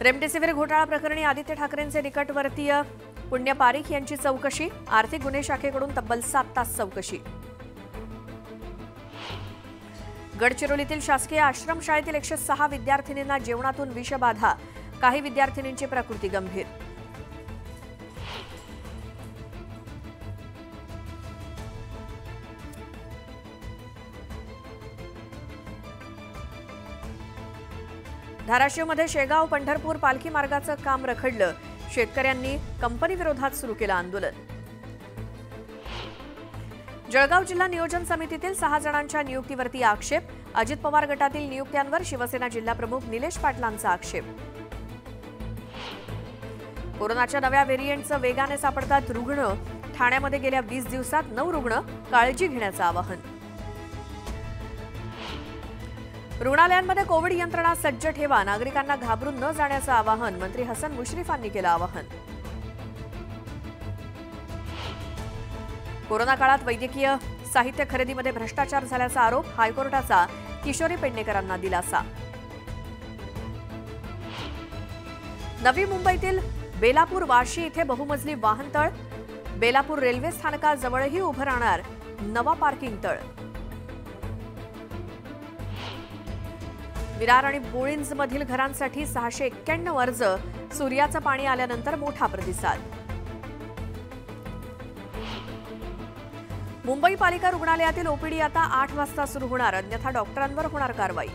Remdesivir घोटाळा प्रकरणी आदित्य ठाकरेंचे निकटवर्तीय पुण्य पारीख यांची चौकशी, आर्थिक गुन्हे शाखेकडून तब्बल 7 तास चौकशी। गडचिरोलीतील शासकीय आश्रमशाळेतील 106 विद्यार्थिनींना जेवणातून विषबाधा, काही विद्यार्थिनींची प्रकृती गंभीर। धाराशिवमध्ये शेगाव पंढरपूर पालखी मार्गाचं काम रखडलं, शेतकऱ्यांनी कंपनी विरोधात सुरू केलं आंदोलन। जळगाव जिल्हा नियोजन समितीतील 6 जणांच्या नियुक्तीवरती आक्षेप, अजित पवार गटातील नियुक्त्यांवर शिवसेना जिल्हाप्रमुख निलेश पाटलांचा आक्षेप। कोरोनाच्या नव्या व्हेरिएंटचं वेगाने सापडतात रुग्ण, ठाण्यामध्ये गेल्या 20 दिवसात 9 रुग्ण, काळजी घेण्याचं आवाहन। रुग्णालयांमध्ये कोविड यंत्रणा सज्ज ठेवा, नागरिकांना घाबरून न जाण्याचं आवाहन, मंत्री हसन मुश्रीफांनी केलं आवाहन। कोरोना काळात वैद्यकीय साहित्य खरेदीमध्ये भ्रष्टाचार झाल्याचा आरोप, हायकोर्टाचा किशोरी पेडणेकरांना दिलासा। नवी मुंबईतील बेलापूर वाशी इथे बहुमजली वाहनतळ, बेलापूर रेल्वे स्थानकाजवळही उभं राहणार नवा पार्किंग तळ। विरार आणि बोळिंजमधील घरांसाठी 691 अर्ज, सूर्याचं पाणी आल्यानंतर मोठा प्रतिसाद। मुंबई पालिका रुग्णालयातील ओपीडी आता 8 वाजता सुरू होणार, अन्यथा डॉक्टरांवर होणार कारवाई।